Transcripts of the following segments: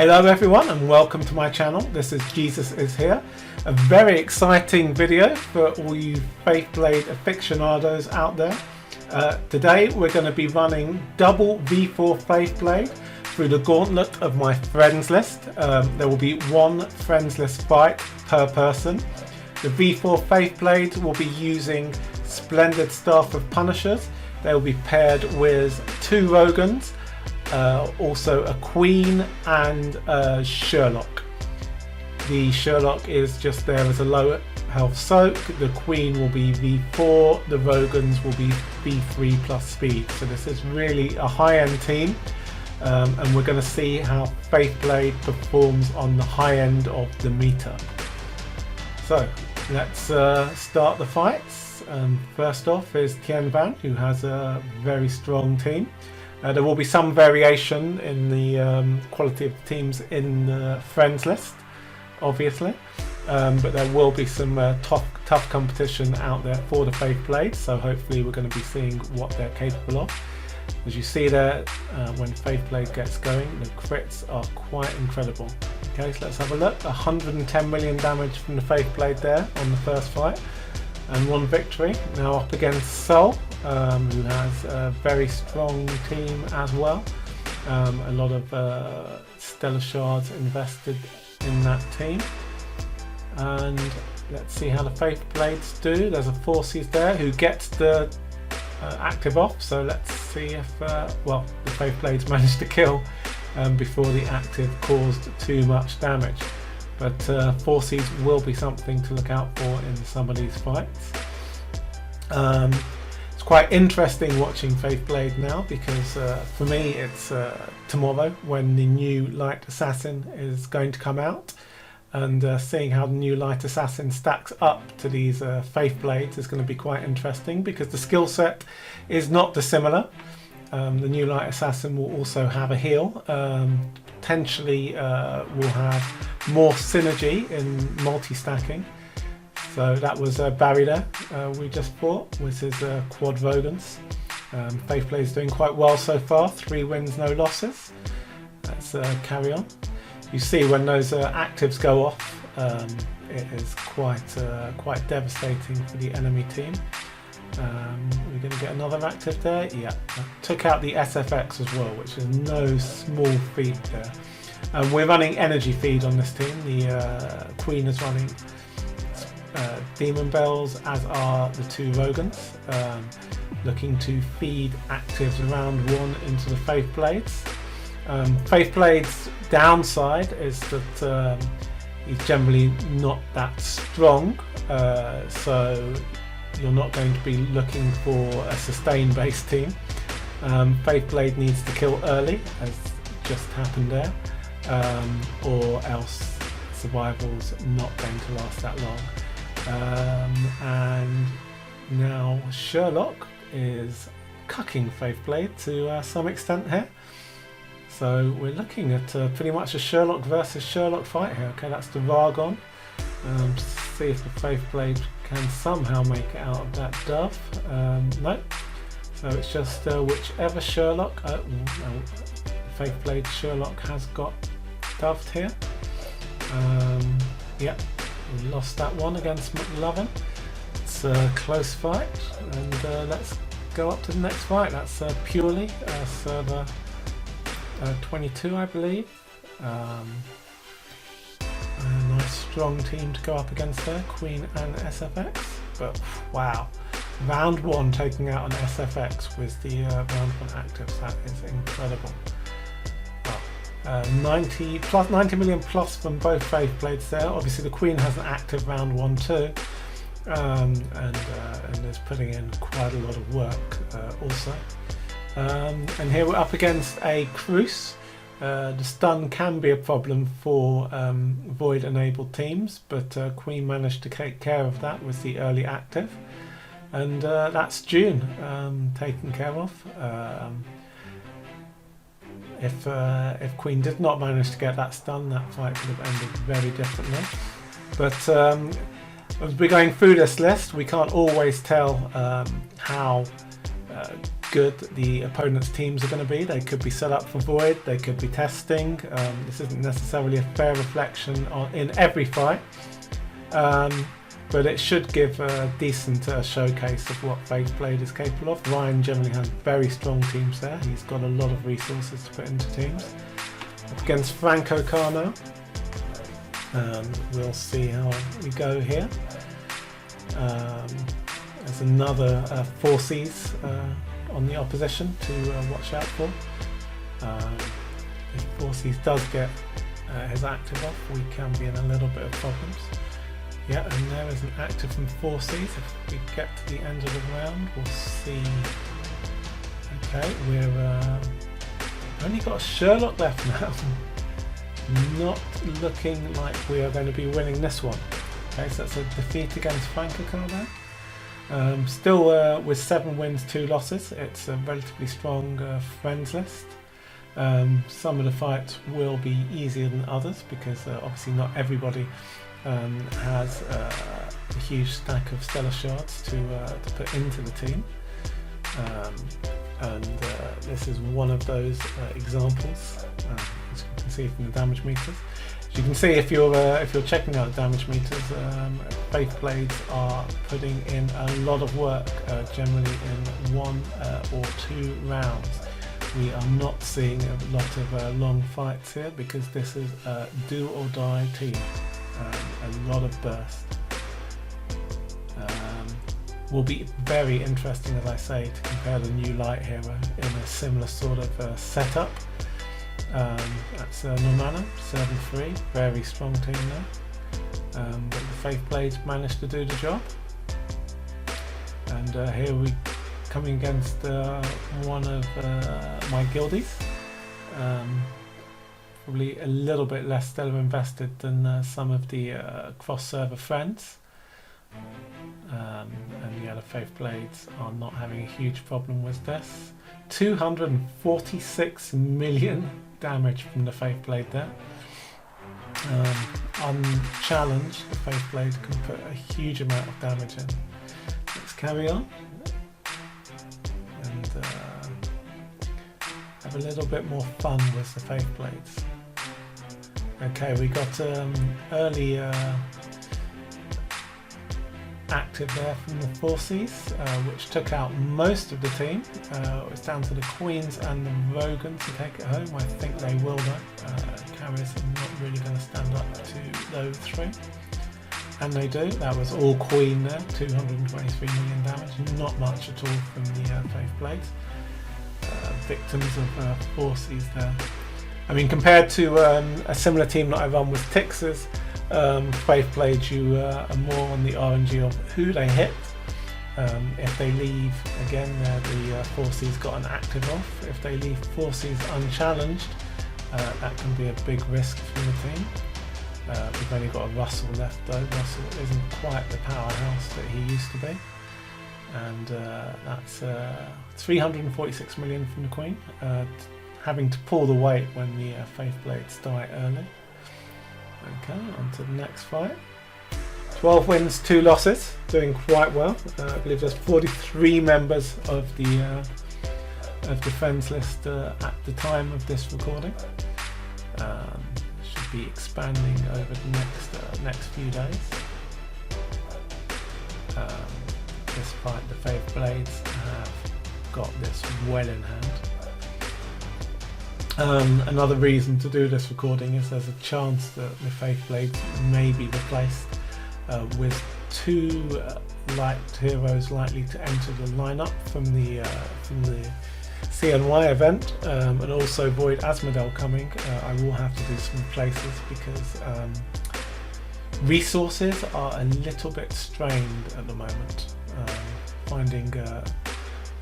Hello everyone and welcome to my channel. This is Jesus is Here. A very exciting video for all you Faithblade aficionados out there. Today we're going to be running double V4 Faithblade through the gauntlet of my friends list. There will be one friends list fight per person. The V4 Faithblade will be using Splendid Staff of Punishers. They will be paired with two Rogans, also a Queen and a Sherlock. The Sherlock is just there as a low health soak. The Queen will be V4, the Rogans will be V3 plus speed. So this is really a high-end team, and we're going to see how Faithblade performs on the high end of the meter. So let's start the fights. First off is Tien Van, who has a very strong team. There will be some variation in the quality of teams in the friends list, obviously, but there will be some tough competition out there for the Faithblade, so hopefully we're going to be seeing what they're capable of. As you see there, when Faithblade gets going, the crits are quite incredible. Okay, so let's have a look. 110 million damage from the Faithblade there on the first fight, and one victory. Now up against Sol, who has a very strong team as well. A lot of stellar shards invested in that team. And let's see how the Faithblades do. There's a Forces there who gets the active off, so let's see if well, the Faithblades managed to kill before the active caused too much damage. But Forces will be something to look out for in some of these fights. It's quite interesting watching Faithblade now because for me it's tomorrow when the new Light Assassin is going to come out, and seeing how the new Light Assassin stacks up to these Faithblades is going to be quite interesting because the skill set is not dissimilar. The new Light Assassin will also have a heal, potentially will have more synergy in multi-stacking. So that was Barry there we just fought with his quad Rogans. Faithblade is doing quite well so far, 3 wins, no losses. Let's carry on. You see when those actives go off, it is quite devastating for the enemy team. We're going to get another active there. Yeah, took out the SFX as well, which is no small feat there. We're running energy feed on this team. The Queen is running Demon Bells, as are the two Rogans, looking to feed actives around 1 into the Faithblades. Faithblade's downside is that he's generally not that strong, so you're not going to be looking for a sustain based team. Faithblade needs to kill early, as just happened there, or else survival's not going to last that long. And now Sherlock is cucking Faithblade to some extent here. So we're looking at pretty much a Sherlock versus Sherlock fight here. Okay, that's the Vargon. To see if the Faithblade can somehow make it out of that dove. No. So it's just whichever Sherlock. No, Faithblade Sherlock has got doved here. Yeah, we lost that one against McLovin. It's a close fight, and let's go up to the next fight. That's purely server 22, I believe. A nice strong team to go up against there, Queen and SFX. But wow, round 1 taking out an SFX with the round 1 actives, that is incredible. Well, 90 million plus from both Faithblades there. Obviously the Queen has an active round 1 too, and is putting in quite a lot of work also. And here we're up against a Cruce. The stun can be a problem for void enabled teams, but Queen managed to take care of that with the early active, and that's June taken care of. If Queen did not manage to get that stun, that fight would have ended very differently. But as we're going through this list, we can't always tell how good the opponent's teams are going to be. They could be set up for void, they could be testing. This isn't necessarily a fair reflection in every fight, but it should give a decent showcase of what Faithblade is capable of. Ryan generally has very strong teams there. He's got a lot of resources to put into teams. Up against Franco Cano. We'll see how we go here. There's another Forces on the opposition to watch out for. If Forces does get his active off, we can be in a little bit of problems. Yeah, and there is an active from Forces. If we get to the end of the round, we'll see. Okay, we're only got a Sherlock left now. Not looking like we are going to be winning this one. Okay, so that's a defeat against Franco Cano. Still with 7 wins, 2 losses. It's a relatively strong friends list. Some of the fights will be easier than others because obviously not everybody has a huge stack of stellar shards to put into the team. And this is one of those examples, as you can see from the damage meters. As you can see, if you're checking out the damage meters, Faithblades are putting in a lot of work, generally in 1 or 2 rounds. We are not seeing a lot of long fights here because this is a do or die team. A lot of burst. Will be very interesting, as I say, to compare the new light hero in a similar sort of setup. That's Normana, 7-3, very strong team there. But the Faithblades managed to do the job. And here we coming against one of my guildies. Probably a little bit less stellar invested than some of the cross-server friends. And yeah, the Faithblades are not having a huge problem with this. 246 million damage from the Faithblade there. Unchallenged, the Faithblade can put a huge amount of damage in. Let's carry on and have a little bit more fun with the Faithblades. Okay, we got early active there from the Forces, which took out most of the team. It's down to the Queens and the Rogan to take it home. I think they will though. Carriers are not really going to stand up to those 3. And they do. That was all Queen there, 223 million damage. Not much at all from the Faithblades. Victims of Forces there. I mean, compared to a similar team that I run with Tix's, Faithblade, you are more on the RNG of who they hit. If they leave, again, the Forces got an active off. If they leave Forces unchallenged, that can be a big risk from the team. We've only got a Russell left though. Russell isn't quite the powerhouse that he used to be. And that's 346 million from the Queen, having to pull the weight when the Faithblades die early. Okay, on to the next fight. 12 wins, 2 losses, doing quite well. I believe there's 43 members of the friends list at the time of this recording. Should be expanding over the next few days. This fight, the Faithblades have got this well in hand. Another reason to do this recording is there's a chance that the Faithblades may be replaced with 2 light heroes likely to enter the lineup from the CNY event, and also Void Asmodel coming. I will have to do some replaces because resources are a little bit strained at the moment. Finding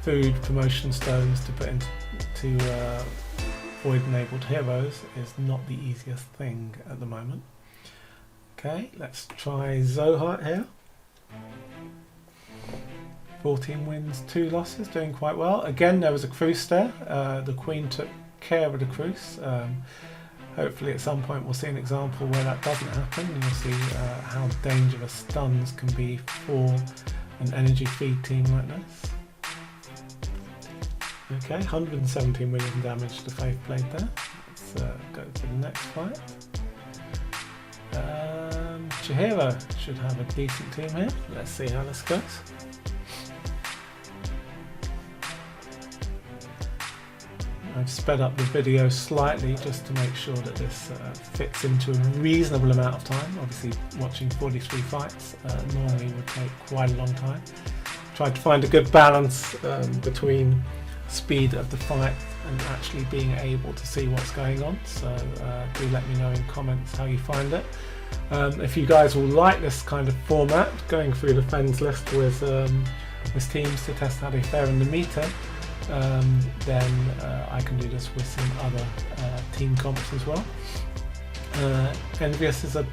food promotion stones to put into Void enabled heroes is not the easiest thing at the moment. Okay, let's try Zohart here. 14 wins, 2 losses, doing quite well. Again, there was a Cruce there. The Queen took care of the Cruce. Hopefully at some point we'll see an example where that doesn't happen, and you'll see how dangerous stuns can be for an energy feed team like this. Okay, 117 million damage to Faithblade there. Let's go to the next fight. Chihiro should have a decent team here. Let's see how this goes. I've sped up the video slightly just to make sure that this fits into a reasonable amount of time. Obviously watching 43 fights normally would take quite a long time. Tried to find a good balance between speed of the fight and actually being able to see what's going on, so do let me know in comments how you find it. If you guys will like this kind of format, going through the friends list with teams to test how they fare in the meta, then I can do this with some other team comps as well. Envious is a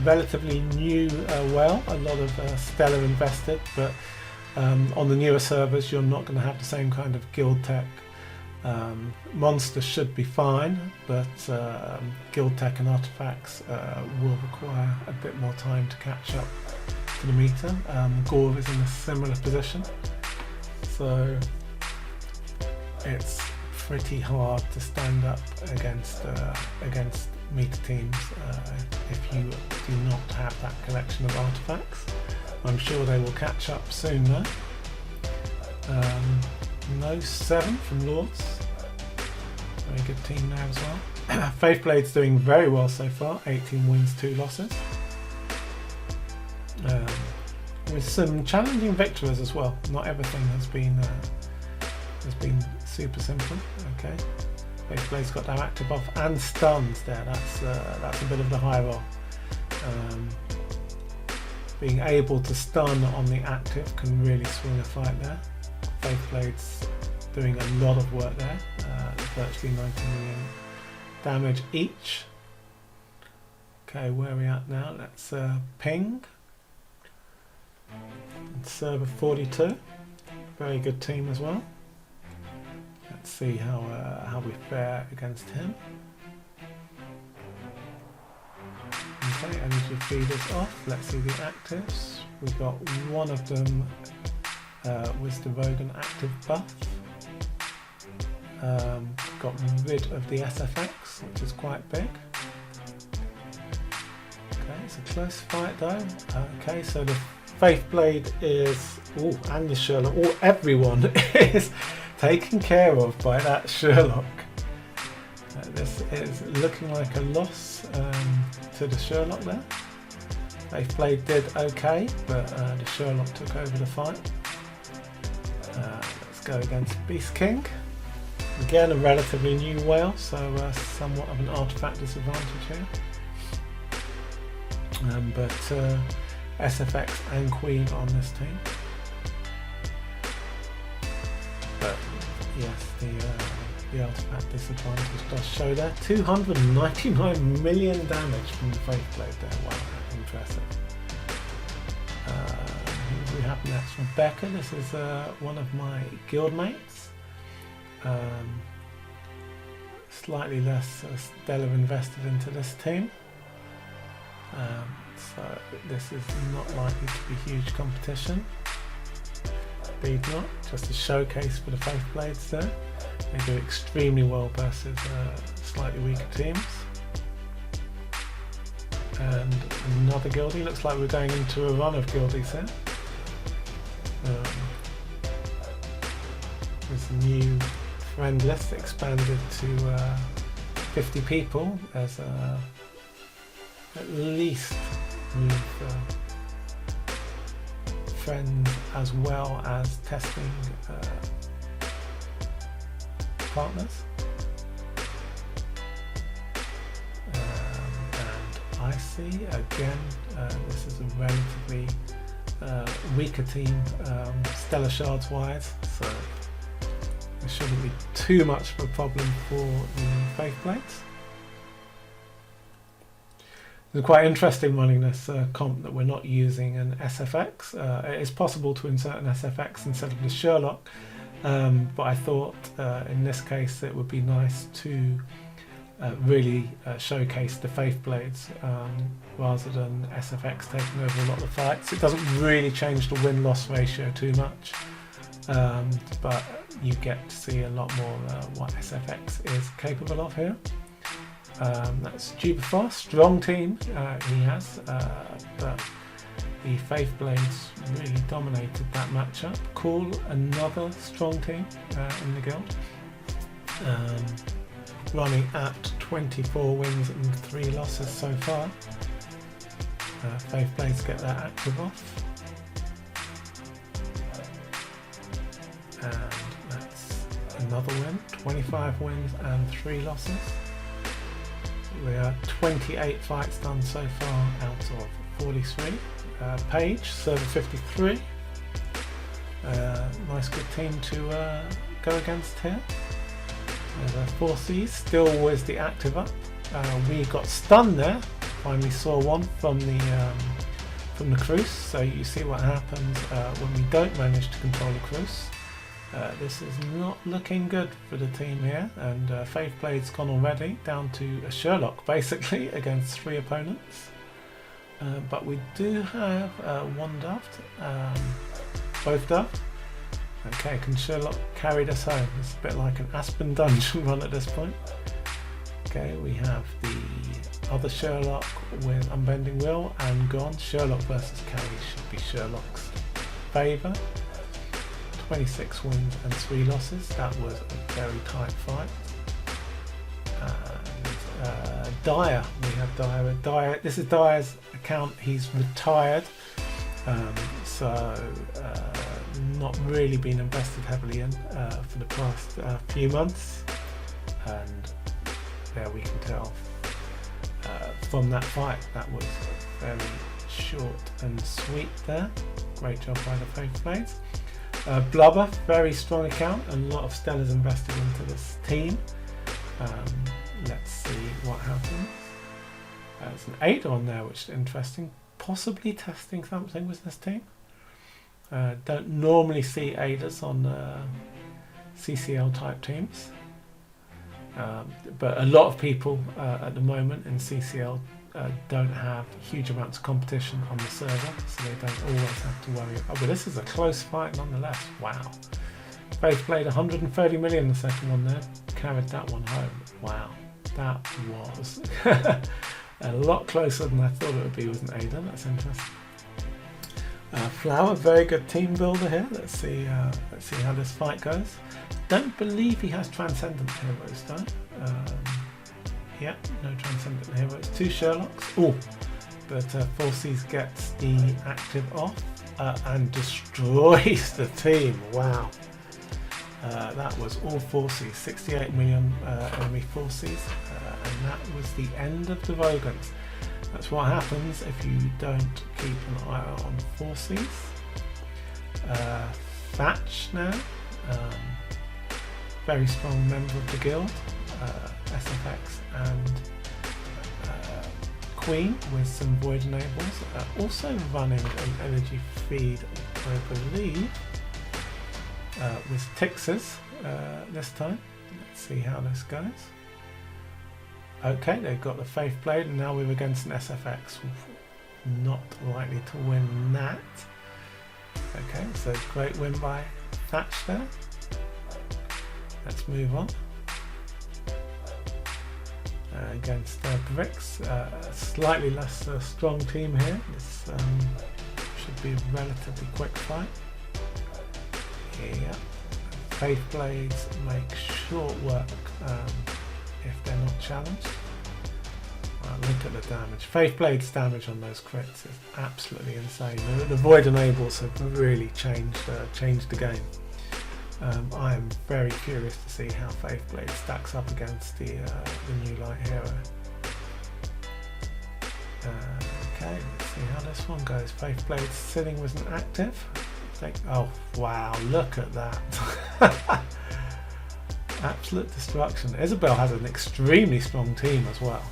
relatively new whale, a lot of stellar invested, but on the newer servers you're not going to have the same kind of guild tech. Monsters should be fine, but guild tech and artifacts will require a bit more time to catch up to the meter. Gore is in a similar position, so it's pretty hard to stand up against meta teams if you do not have that collection of artifacts. I'm sure they will catch up soon though. No 7 from Lords. Very good team there as well. Faithblade's doing very well so far. 18 wins, 2 losses. With some challenging victories as well. Not everything has been super simple. Okay. Faithblade's got their active buff and stuns there. That's a bit of the high roll. Being able to stun on the active can really swing a fight there. Faithblade's doing a lot of work there, virtually 90 million damage each. Okay, where are we at now? Let's ping. And server 42, very good team as well. Let's see how we fare against him. Okay, energy feeders off. Let's see the actives. We've got one of them with the Rogan active buff. Got rid of the SFX, which is quite big. Okay, it's a close fight though. Okay, so the Faithblade is, and the Sherlock, everyone is taken care of by that Sherlock. This is looking like a loss to the Sherlock there. Faithblade did okay, but the Sherlock took over the fight. Let's go against Beast King. Again, a relatively new whale, so somewhat of an artifact disadvantage here. But SFX and Queen on this team. But yes, the artifact disadvantage does show there. 299 million damage from the Faithblade there. Wow, impressive. Who do we have next? Rebecca. This is one of my guildmates. Slightly less stellar invested into this team. So this is not likely to be huge competition. Indeed not. Just a showcase for the Faithblades there. They do extremely well versus slightly weaker teams. And another guildie. Looks like we're going into a run of guildies here. There's a new friend list expanded to 50 people. There's at least new friends as well as testing partners. And I see again, this is a relatively weaker team, stellar shards wise, so there shouldn't be too much of a problem for the Faithblades. It's quite interesting running this comp that we're not using an SFX. It is possible to insert an SFX instead of the Sherlock, but I thought in this case it would be nice to really showcase the Faithblades rather than SFX taking over a lot of the fights. It doesn't really change the win-loss ratio too much. but you get to see a lot more what SFX is capable of here. That's Jupiter, strong team he has, but the Faithblades really dominated that matchup. Cool, another strong team in the guild, running at 24 wins and 3 losses so far. Faithblades get their active off, and that's another win. 25 wins and 3 losses. We are 28 fights done so far out of 43. Page, server 53. Nice good team to go against here. The 4Cs, still always the active up. We got stunned there. Finally saw one from the Cruise. So you see what happens when we don't manage to control the Cruise. This is not looking good for the team here, and Faithblade's gone already down to a Sherlock basically against 3 opponents. But we do have one Doved, both Doved. Okay, can Sherlock carry this home? It's a bit like an Aspen dungeon run at this point. Okay, we have the other Sherlock with Unbending Will and gone. Sherlock versus Carry should be Sherlock's favour. 26 wins and 3 losses. That was a very tight fight. Dyer, we have Dyer. This is Dyer's account. He's retired, so not really been invested heavily in for the past few months, and there we can tell from that fight that was very short and sweet there. Great job by the Faithblades. Blubber, very strong account, and a lot of Stellars invested into this team. Let's see what happens. There's an 8 on there, which is interesting. Possibly testing something with this team. Don't normally see 8ers on CCL type teams. But a lot of people at the moment in CCL don't have huge amounts of competition on the server, so they don't always have to worry. Oh, but this is a close fight nonetheless. Wow. Faithblade 130 million, the second one there. Carried that one home. Wow. That was a lot closer than I thought it would be with an Ada. That's interesting. Flower, very good team builder here. Let's see how this fight goes. Don't believe he has Transcendent Heroes though. Yeah, no Transcendent Heroes. 2 Sherlocks. Oh, but 4Cs gets the active off and destroys the team. Wow. That was all 4Cs, 68 million enemy 4Cs, and that was the end of the Vogons. That's what happens if you don't keep an eye on 4Cs. Thatch now, very strong member of the guild, SFX and Queen with some Void Enables, also running an energy feed, I believe. With Tixers this time. Let's see how this goes. Okay, they've got the Faithblade, and now we're against an SFX. Not likely to win that. Okay, so great win by Thatch there. Let's move on. Against Bricks, slightly less strong team here. This should be a relatively quick fight. Yeah, Faithblades make short work if they're not challenged. Look at the damage. Faithblade's damage on those crits is absolutely insane. The Void Enables have really changed the game. I am very curious to see how Faithblade stacks up against the new light hero. Okay, let's see how this one goes. Faithblade's sitting with an active. Oh wow, look at that. Absolute destruction. Isabel has an extremely strong team as well.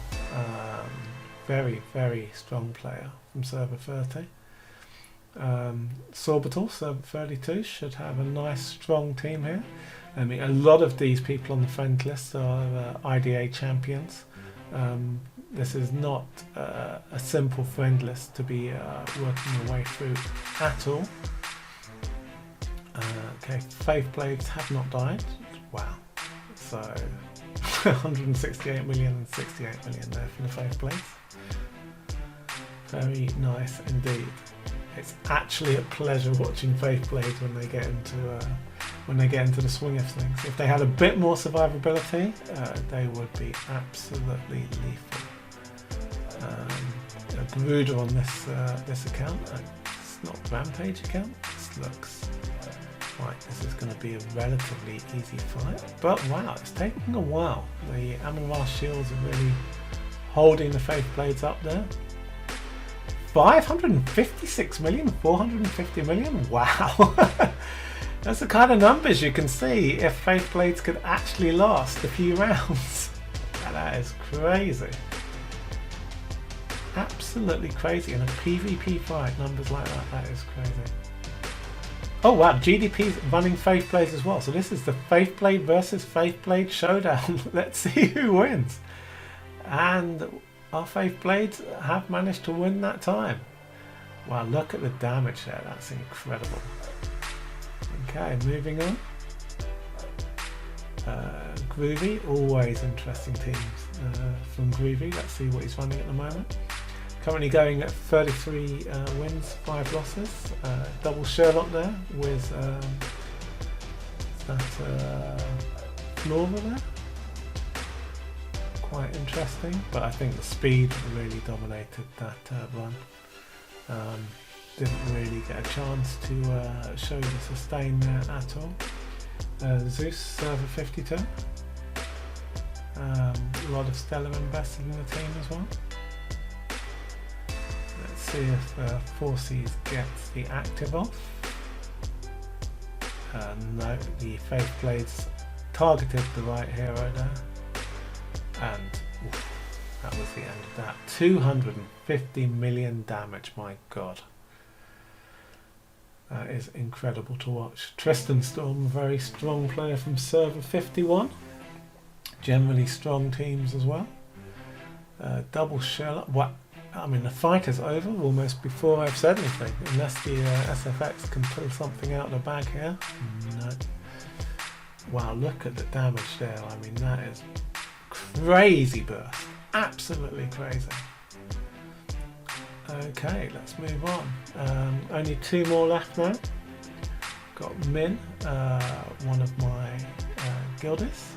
Very, very strong player from server 30. Sorbital, server 32, should have a nice strong team here. I mean, a lot of these people on the friend list are IDA champions. This is not a simple friend list to be working your way through at all. Okay, Faithblades have not died. Wow. So 168 million and 68 million there from the Faithblades. Very nice indeed. It's actually a pleasure watching Faithblades when they get into the swing of things. If they had a bit more survivability, they would be absolutely lethal. A brooder on this account. It's not a Rampage account. This looks like this is going to be a relatively easy fight. But wow, it's taking a while. The Amon-Ra shields are really holding the Faithblades up there. 556 million, 450 million. Wow. That's the kind of numbers you can see if Faithblades could actually last a few rounds. That is crazy. Absolutely crazy. In a PvP fight, numbers like that is crazy. Oh wow, GDP's running Faithblades as well. So this is the Faithblade versus Faithblade showdown. Let's see who wins. And our Faithblades have managed to win that time. Wow, look at the damage there. That's incredible. Okay, moving on. Groovy, always interesting teams from Groovy. Let's see what he's running at the moment. Currently going at 33 wins, 5 losses. Double Sherlock there with Flora there. Quite interesting, but I think the speed really dominated that run. Didn't really get a chance to show the sustain there at all. Zeus, server 52. A lot of Stellar invested in the team as well. Let's see if Forces gets the active off. No, the Faithblades targeted the right hero there. And oof, that was the end of that. 250 million damage, my god. That is incredible to watch. Tristan Storm, a very strong player from server 51. Generally strong teams as well. Double Sherlock. What? I mean, the fight is over almost before I've said anything. Unless the SFX can pull something out of the bag here. No. Wow, look at the damage there. I mean, that is crazy burst. Absolutely crazy. Okay, let's move on. Only 2 more left now. Got Min, one of my guildies.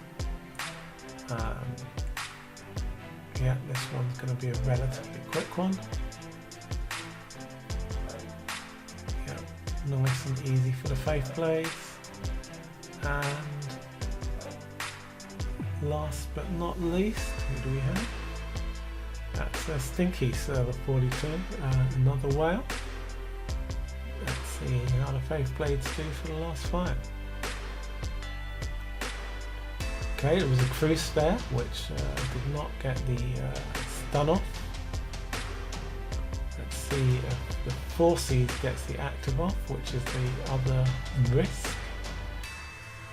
Yeah, this one's going to be a relatively quick one. Yeah, nice and easy for the Faithblades. And last but not least, who do we have? That's Stinky, server 42, another whale. Let's see how the Faithblades do for the last fight. Okay, there was a Cruise there, which did not get the stun off. Let's see if the Forces gets the active off, which is the other risk.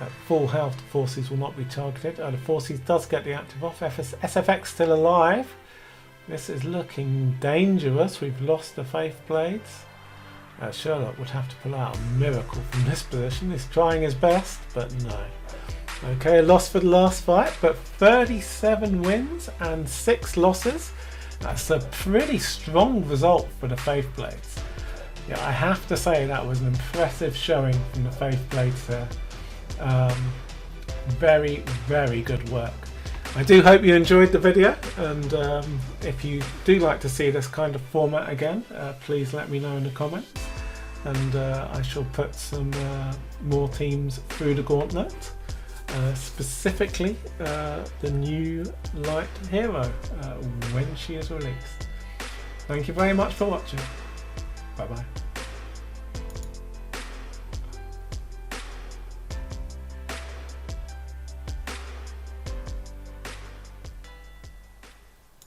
At full health, the Forces will not be targeted. The Forces does get the active off. SFX still alive. This is looking dangerous. We've lost the Faithblades. Sherlock would have to pull out a miracle from this position. He's trying his best, but no. Okay, a loss for the last fight, but 37 wins and 6 losses. That's a pretty strong result for the Faithblades. Yeah, I have to say that was an impressive showing from the Faithblades there. Very, very good work. I do hope you enjoyed the video, and if you do like to see this kind of format again, please let me know in the comments, and I shall put some more teams through the Gauntlet, specifically the new light hero when she is released. Thank you very much for watching. Bye bye.